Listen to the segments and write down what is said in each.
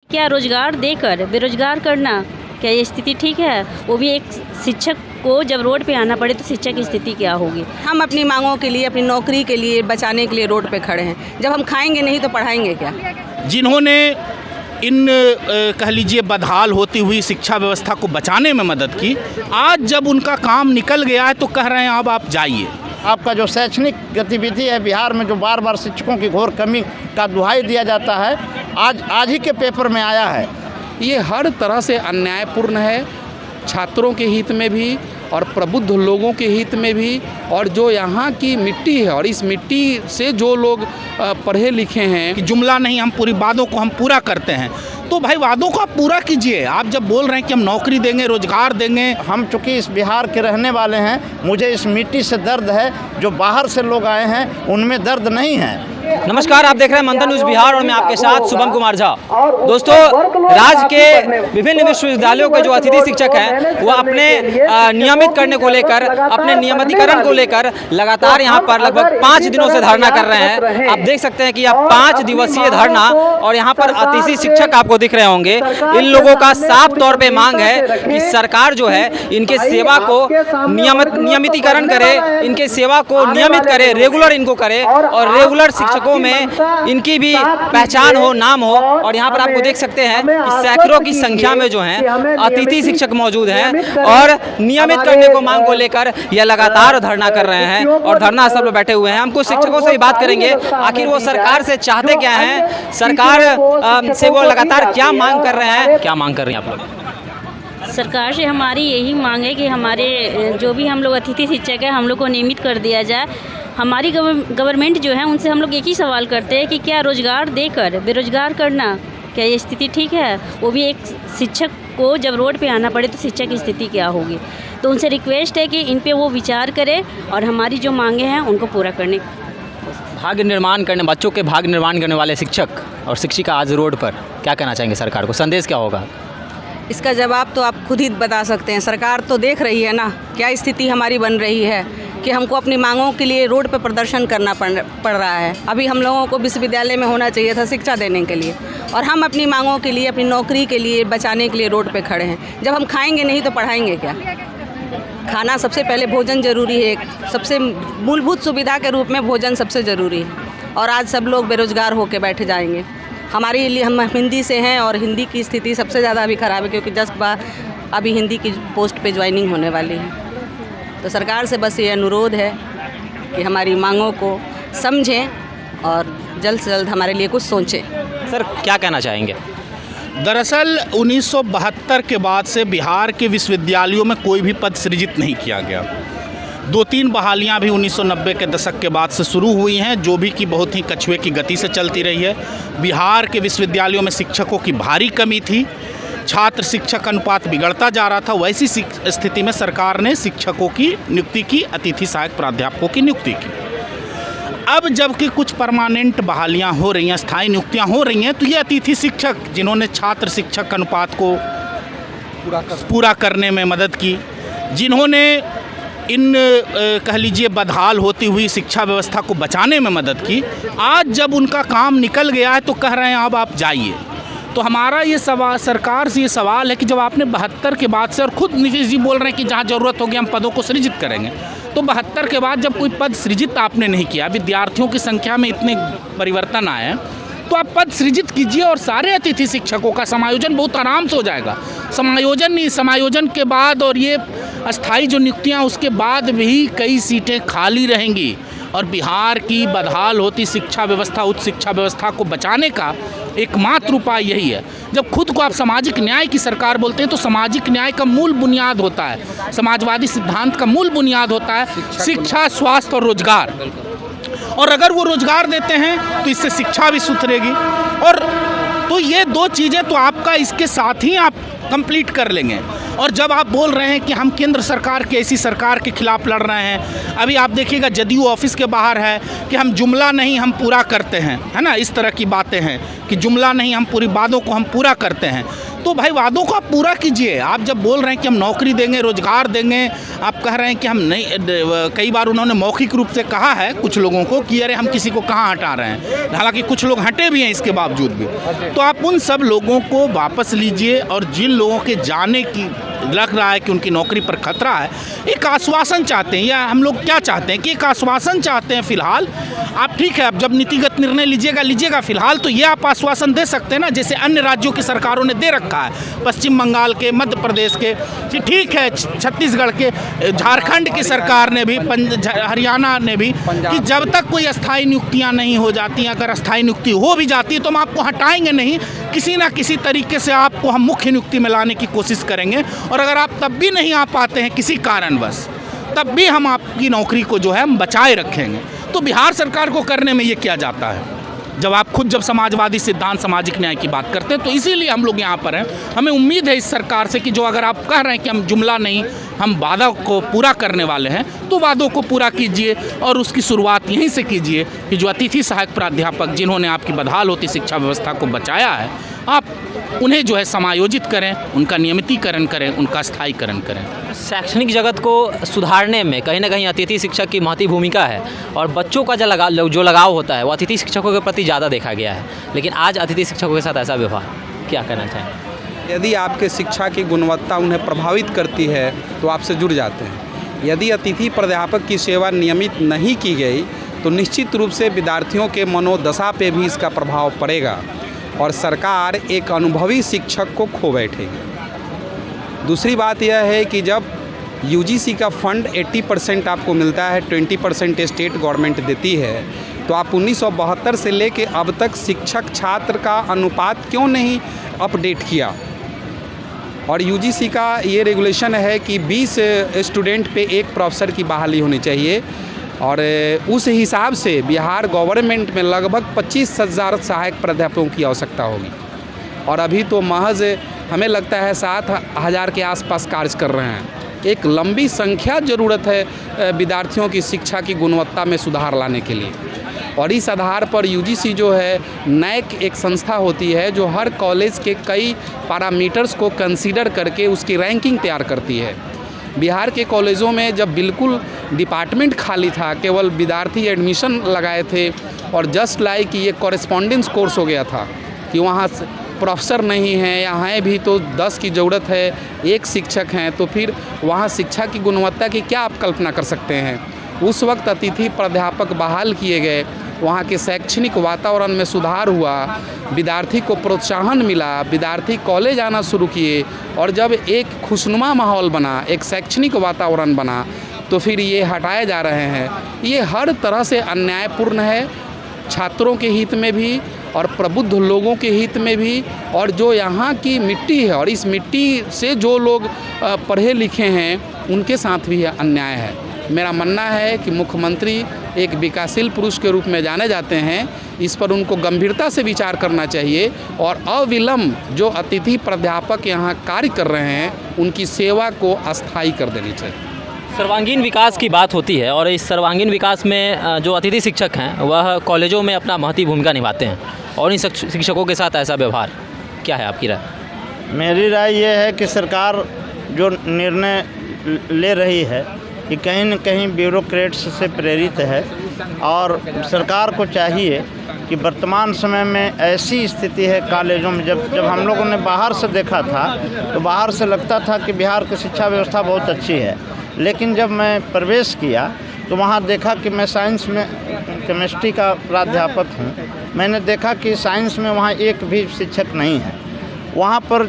क्या रोजगार देकर बेरोजगार करना, क्या ये स्थिति ठीक है? वो भी एक शिक्षक को जब रोड पे आना पड़े तो शिक्षक की स्थिति क्या होगी? हम अपनी मांगों के लिए, अपनी नौकरी के लिए बचाने के लिए रोड पे खड़े हैं। जब हम खाएंगे नहीं तो पढ़ाएंगे क्या? जिन्होंने इन कह लीजिए बदहाल होती हुई शिक्षा व्यवस्था को बचाने में मदद की, आज जब उनका काम निकल गया है तो कह रहे हैं अब आप जाइए। आपका जो शैक्षणिक गतिविधि है बिहार में, जो बार बार शिक्षकों की घोर कमी का दुहाई दिया जाता है, आज ही के पेपर में आया है। ये हर तरह से अन्यायपूर्ण है, छात्रों के हित में भी और प्रबुद्ध लोगों के हित में भी, और जो यहाँ की मिट्टी है और इस मिट्टी से जो लोग पढ़े लिखे हैं कि जुमला नहीं, हम पूरी वादों को हम पूरा करते हैं। तो भाई वादों को आप पूरा कीजिए। आप जब बोल रहे हैं कि हम नौकरी देंगे, रोजगार देंगे, हम चूँकि इस बिहार के रहने वाले हैं, मुझे इस मिट्टी से दर्द है। जो बाहर से लोग आए हैं उनमें दर्द नहीं है। नमस्कार, आप देख रहे हैं मंथन न्यूज़ बिहार और मैं आपके साथ शुभम कुमार झा। दोस्तों, राज्य के विभिन्न विश्वविद्यालयों के जो अतिथि शिक्षक हैं वो अपने नियमित करने को लेकर, अपने नियमितीकरण को लेकर लगातार यहाँ पर लगभग 5 दिनों से धरना कर रहे हैं। आप देख सकते हैं कि यह 5 दिवसीय धरना, और यहाँ पर अतिथि शिक्षक आपको दिख रहे होंगे। इन लोगों का साफ तौर पे मांग है कि सरकार जो है इनके सेवा को नियमितीकरण करे, इनके सेवा को नियमित करे, रेगुलर इनको करे, और रेगुलर शिक्षकों में इनकी भी पहचान हो, नाम हो। और यहाँ पर आपको देख सकते हैं कि सैकड़ों की संख्या में जो हैं अतिथि शिक्षक मौजूद हैं और नियमित करने को मांग को लेकर यह लगातार धरना कर रहे हैं और धरना स्थल पर बैठे हुए हैं। हम कुछ शिक्षकों से भी बात करेंगे, आखिर वो सरकार से चाहते क्या हैं, सरकार से वो लगातार क्या मांग कर रहे हैं। क्या मांग कर रहे हैं आप लोग? सरकार से हमारी यही मांग है कि हमारे जो भी हम लोग अतिथि शिक्षक हैं, हम लोग को नियमित कर दिया जाए। हमारी गवर्नमेंट जो है उनसे हम लोग एक ही सवाल करते हैं कि क्या रोजगार देकर बेरोजगार करना, क्या ये स्थिति ठीक है? वो भी एक शिक्षक को जब रोड पे आना पड़े तो शिक्षक की स्थिति क्या होगी? तो उनसे रिक्वेस्ट है कि इन पे वो विचार करें और हमारी जो मांगे हैं उनको पूरा करने। भाग्य निर्माण करने, बच्चों के भाग्य निर्माण करने वाले शिक्षक और शिक्षिका आज रोड पर, क्या कहना चाहेंगे सरकार को? संदेश क्या होगा? इसका जवाब तो आप खुद ही बता सकते हैं। सरकार तो देख रही है ना क्या स्थिति हमारी बन रही है कि हमको अपनी मांगों के लिए रोड पर प्रदर्शन करना पड़ रहा है। अभी हम लोगों को विश्वविद्यालय में होना चाहिए था शिक्षा देने के लिए, और हम अपनी मांगों के लिए, अपनी नौकरी के लिए बचाने के लिए रोड पे खड़े हैं। जब हम खाएंगे नहीं तो पढ़ाएंगे क्या? खाना सबसे पहले, भोजन ज़रूरी है, सबसे मूलभूत सुविधा के रूप में भोजन सबसे ज़रूरी है। और आज सब लोग बेरोजगार होकर बैठे जाएंगे। हमारे लिए, हम हिंदी से हैं और हिंदी की स्थिति सबसे ज़्यादा अभी ख़राब है, क्योंकि 10 बार अभी हिंदी की पोस्ट पे ज्वाइनिंग होने वाली है। तो सरकार से बस ये अनुरोध है कि हमारी मांगों को समझें और जल्द से जल्द हमारे लिए कुछ सोचें। सर, क्या कहना चाहेंगे? दरअसल 1972 के बाद से बिहार के विश्वविद्यालयों में कोई भी पद सृजित नहीं किया गया। 2-3 बहालियां भी 1990 के दशक के बाद से शुरू हुई हैं, जो भी कि बहुत ही कछुए की गति से चलती रही है। बिहार के विश्वविद्यालयों में शिक्षकों की भारी कमी थी, छात्र शिक्षक अनुपात बिगड़ता जा रहा था। वैसी स्थिति में सरकार ने शिक्षकों की नियुक्ति की, अतिथि सहायक प्राध्यापकों की नियुक्ति की। अब जबकि कुछ परमानेंट बहालियां हो रही हैं, स्थायी नियुक्तियां हो रही हैं, तो ये अतिथि शिक्षक जिन्होंने छात्र शिक्षक अनुपात को पूरा करने में मदद की, जिन्होंने इन कह लीजिए बदहाल होती हुई शिक्षा व्यवस्था को बचाने में मदद की, आज जब उनका काम निकल गया है तो कह रहे हैं अब आप जाइए। तो हमारा ये सवाल सरकार से ये सवाल है कि जब आपने 72 के बाद से, और खुद नीतीश जी बोल रहे हैं कि जहाँ ज़रूरत होगी हम पदों को सृजित करेंगे, तो 72 के बाद जब कोई पद सृजित आपने नहीं किया, विद्यार्थियों की संख्या में इतने परिवर्तन आए हैं, तो आप पद सृजित कीजिए और सारे अतिथि शिक्षकों का समायोजन बहुत आराम से हो जाएगा। समायोजन के बाद और ये अस्थायी जो नियुक्तियाँ, उसके बाद भी कई सीटें खाली रहेंगी। और बिहार की बदहाल होती शिक्षा व्यवस्था, उच्च शिक्षा व्यवस्था को बचाने का एकमात्र उपाय यही है। जब खुद को आप सामाजिक न्याय की सरकार बोलते हैं तो सामाजिक न्याय का मूल बुनियाद होता है, समाजवादी सिद्धांत का मूल बुनियाद होता है शिक्षा, स्वास्थ्य और रोजगार। और अगर वो रोजगार देते हैं तो इससे शिक्षा भी सुधरेगी। और तो ये 2 चीज़ें तो आपका इसके साथ ही आप कंप्लीट कर लेंगे। और जब आप बोल रहे हैं कि हम केंद्र सरकार की ऐसी सरकार के खिलाफ लड़ रहे हैं, अभी आप देखिएगा जदयू ऑफिस के बाहर है कि हम जुमला नहीं हम पूरा करते हैं, है ना, इस तरह की बातें हैं कि जुमला नहीं हम पूरी बातों को हम पूरा करते हैं। तो भाई वादों को आप पूरा कीजिए। आप जब बोल रहे हैं कि हम नौकरी देंगे, रोजगार देंगे, आप कह रहे हैं कि हम नहीं, कई बार उन्होंने मौखिक रूप से कहा है कुछ लोगों को कि अरे हम किसी को कहाँ हटा रहे हैं, हालांकि कुछ लोग हटे भी हैं इसके बावजूद भी। तो आप उन सब लोगों को वापस लीजिए, और जिन लोगों के जाने की लग रहा है कि उनकी नौकरी पर खतरा है, एक आश्वासन चाहते हैं, या हम लोग क्या चाहते हैं कि एक आश्वासन चाहते हैं फिलहाल। आप ठीक है, अब जब नीतिगत निर्णय लीजिएगा, फिलहाल तो ये आप आश्वासन दे सकते हैं ना, जैसे अन्य राज्यों की सरकारों ने दे रखा है, पश्चिम बंगाल के, मध्य प्रदेश के, ठीक है, छत्तीसगढ़ के, झारखंड की सरकार ने भी, हरियाणा ने भी, कि जब तक कोई अस्थायी नियुक्तियाँ नहीं हो जाती, अगर अस्थायी नियुक्ति हो भी जाती है तो हम आपको हटाएंगे नहीं, किसी ना किसी तरीके से आपको हम मुख्य नियुक्ति में लाने की कोशिश करेंगे, और अगर आप तब भी नहीं आ पाते हैं किसी कारणवश, तब भी हम आपकी नौकरी को जो है हम बचाए रखेंगे। तो बिहार सरकार को करने में ये क्या जाता है, जब आप खुद जब समाजवादी सिद्धांत, सामाजिक न्याय की बात करते हैं। तो इसीलिए हम लोग यहाँ पर हैं। हमें उम्मीद है इस सरकार से कि जो अगर आप कह रहे हैं कि हम जुमला नहीं, हम वादा को पूरा करने वाले हैं, तो वादों को पूरा कीजिए, और उसकी शुरुआत यहीं से कीजिए कि जो अतिथि सहायक प्राध्यापक जिन्होंने आपकी बदहाल होती शिक्षा व्यवस्था को बचाया है, आप उन्हें जो है समायोजित करें, उनका नियमितीकरण करें, उनका स्थायीकरण करें। शैक्षणिक जगत को सुधारने में कहीं ना कहीं अतिथि शिक्षक की महती भूमिका है, और बच्चों का जो लगाव होता है वो अतिथि शिक्षकों के प्रति ज़्यादा देखा गया है। लेकिन आज अतिथि शिक्षकों के साथ ऐसा व्यवहार, क्या कहना चाहें? यदि आपके शिक्षा की गुणवत्ता उन्हें प्रभावित करती है तो आपसे जुड़ जाते हैं। यदि अतिथि प्राध्यापक की सेवा नियमित नहीं की गई तो निश्चित रूप से विद्यार्थियों के मनोदशा पे भी इसका प्रभाव पड़ेगा, और सरकार एक अनुभवी शिक्षक को खो बैठेगी। दूसरी बात यह है कि जब यूजीसी का फंड 80% आपको मिलता है, 20% स्टेट गवर्नमेंट देती है, तो आप 1972 से लेके अब तक शिक्षक छात्र का अनुपात क्यों नहीं अपडेट किया? और यूजीसी का ये रेगुलेशन है कि 20 स्टूडेंट पे एक प्रोफेसर की बहाली होनी चाहिए, और उस हिसाब से बिहार गवर्नमेंट में लगभग 25,000 सहायक प्राध्यापकों की आवश्यकता होगी, और अभी तो महज हमें लगता है 7,000 के आसपास कार्य कर रहे हैं। एक लंबी संख्या ज़रूरत है विद्यार्थियों की शिक्षा की गुणवत्ता में सुधार लाने के लिए, और इस आधार पर यूजीसी जो है, नैक एक संस्था होती है जो हर कॉलेज के कई पैरामीटर्स को कंसीडर करके उसकी रैंकिंग तैयार करती है। बिहार के कॉलेजों में जब बिल्कुल डिपार्टमेंट खाली था, केवल विद्यार्थी एडमिशन लगाए थे, और जस्ट लाइक ये कॉरेस्पॉन्डेंस कोर्स हो गया था कि वहाँ प्रोफेसर नहीं है, या हैं भी तो 10 की ज़रूरत है, एक शिक्षक हैं, तो फिर वहाँ शिक्षा की गुणवत्ता की क्या आप कल्पना कर सकते हैं। उस वक्त अतिथि प्राध्यापक बहाल किए गए, वहाँ के शैक्षणिक वातावरण में सुधार हुआ, विद्यार्थी को प्रोत्साहन मिला, विद्यार्थी कॉलेज आना शुरू किए, और जब एक खुशनुमा माहौल बना, एक शैक्षणिक वातावरण बना, तो फिर ये हटाए जा रहे हैं। ये हर तरह से अन्यायपूर्ण है, छात्रों के हित में भी और प्रबुद्ध लोगों के हित में भी, और जो यहाँ की मिट्टी है और इस मिट्टी से जो लोग पढ़े लिखे हैं उनके साथ भी अन्याय है। मेरा मानना है कि मुख्यमंत्री एक विकासशील पुरुष के रूप में जाने जाते हैं, इस पर उनको गंभीरता से विचार करना चाहिए, और अविलंब जो अतिथि प्राध्यापक यहाँ कार्य कर रहे हैं उनकी सेवा को अस्थायी कर देनी चाहिए। सर्वांगीण विकास की बात होती है, और इस सर्वांगीण विकास में जो अतिथि शिक्षक हैं वह कॉलेजों में अपना महती भूमिका निभाते हैं, और इन शिक्षकों के साथ ऐसा व्यवहार, क्या है आपकी राय? मेरी राय ये है कि सरकार जो निर्णय ले रही है कि कहीं न कहीं ब्यूरोक्रेट्स से प्रेरित है, और सरकार को चाहिए कि वर्तमान समय में ऐसी स्थिति है कॉलेजों में, जब हम लोगों ने बाहर से देखा था तो बाहर से लगता था कि बिहार की शिक्षा व्यवस्था बहुत अच्छी है, लेकिन जब मैं प्रवेश किया तो वहाँ देखा कि मैं साइंस में केमिस्ट्री का प्राध्यापक हूँ, मैंने देखा कि साइंस में वहाँ एक भी शिक्षक नहीं है। वहाँ पर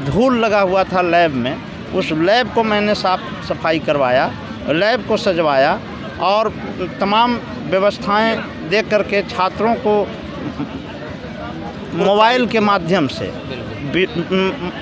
धूल लगा हुआ था लैब में, उस लैब को मैंने साफ सफाई करवाया, लैब को सजवाया, और तमाम व्यवस्थाएं दे करके छात्रों को मोबाइल के माध्यम से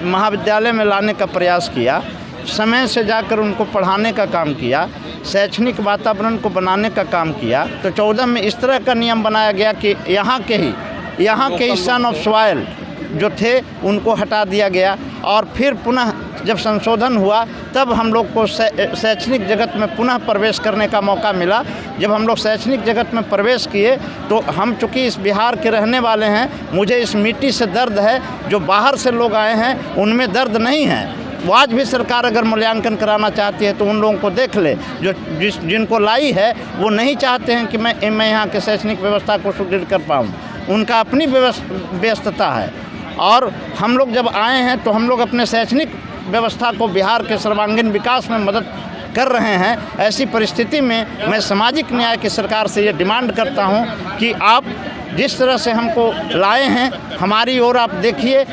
महाविद्यालय में लाने का प्रयास किया, समय से जाकर उनको पढ़ाने का काम किया, शैक्षणिक वातावरण को बनाने का काम किया। तो 14 में इस तरह का नियम बनाया गया कि यहाँ के ही सन ऑफ सॉइल जो थे उनको हटा दिया गया, और फिर पुनः जब संशोधन हुआ तब हम लोग को शैक्षणिक जगत में पुनः प्रवेश करने का मौका मिला। जब हम लोग शैक्षणिक जगत में प्रवेश किए तो हम चूँकि इस बिहार के रहने वाले हैं, मुझे इस मिट्टी से दर्द है। जो बाहर से लोग आए हैं उनमें दर्द नहीं है। वो आज भी सरकार अगर मूल्यांकन कराना चाहती है तो उन लोगों को देख ले। जो जिनको लाई है वो नहीं चाहते हैं कि मैं यहाँ के शैक्षणिक व्यवस्था को सुदृढ़ कर पाऊँ। उनका अपनी व्यस्तता है। और हम लोग जब आए हैं तो हम लोग अपने शैक्षणिक व्यवस्था को बिहार के सर्वांगीण विकास में मदद कर रहे हैं। ऐसी परिस्थिति में मैं सामाजिक न्याय की सरकार से ये डिमांड करता हूँ कि आप जिस तरह से हमको लाए हैं हमारी ओर आप देखिए।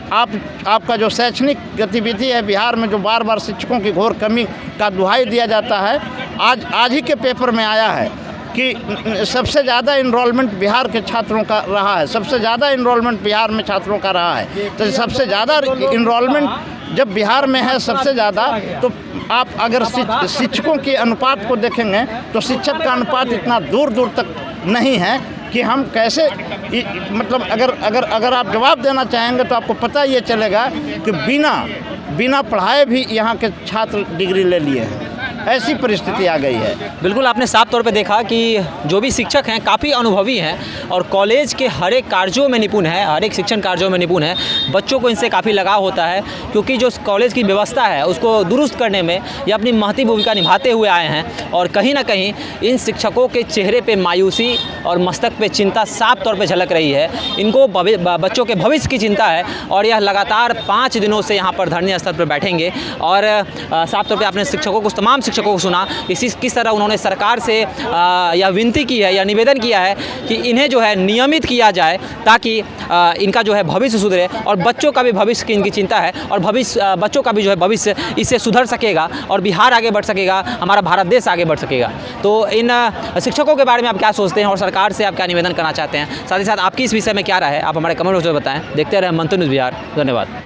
आपका जो शैक्षणिक गतिविधि है बिहार में, जो बार बार शिक्षकों की घोर कमी का दुहाई दिया जाता है, आज ही के पेपर में आया है कि सबसे ज़्यादा इनरोलमेंट बिहार के छात्रों का रहा है। सबसे ज़्यादा इनरोलमेंट बिहार में छात्रों का रहा है। तो सबसे ज़्यादा इनरोलमेंट जब बिहार में है सबसे ज़्यादा, तो आप अगर शिक्षकों के अनुपात को देखेंगे तो शिक्षक का अनुपात इतना दूर दूर तक नहीं है कि हम कैसे मतलब अगर आप जवाब देना चाहेंगे तो आपको पता ये चलेगा कि बिना पढ़ाए भी यहाँ के छात्र डिग्री ले लिए हैं। ऐसी परिस्थिति आ गई है। बिल्कुल, आपने साफ तौर पे देखा कि जो भी शिक्षक हैं काफ़ी अनुभवी हैं और कॉलेज के हर एक कार्यों में निपुण है, हर एक शिक्षण कार्यों में निपुण है। बच्चों को इनसे काफ़ी लगाव होता है क्योंकि जो कॉलेज की व्यवस्था है उसको दुरुस्त करने में ये अपनी महती भूमिका निभाते हुए आए हैं। और कहीं ना कहीं इन शिक्षकों के चेहरे पे मायूसी और मस्तक पे चिंता साफ तौर पे झलक रही है। इनको बच्चों के भविष्य की चिंता है और यह लगातार 5 दिनों से यहाँ पर धरने स्थल पर बैठेंगे। और साफ तौर पर आपने तमाम शिक्षकों को सुना किस तरह उन्होंने सरकार से या विनती की है या निवेदन किया है कि इन्हें जो है नियमित किया जाए ताकि इनका जो है भविष्य सुधरे और बच्चों का भी भविष्य की इनकी चिंता है और बच्चों का भी जो है भविष्य इससे सुधर सकेगा और बिहार आगे बढ़ सकेगा, हमारा भारत देश आगे बढ़ सकेगा। तो इन शिक्षकों के बारे में आप क्या सोचते हैं और सरकार से आप क्या निवेदन करना चाहते हैं? साथ ही साथ आपकी इस विषय में क्या राय है, आप हमारे कमेंट बॉक्स में बताएं। देखते रहें मंतन न्यूज़ बिहार। धन्यवाद।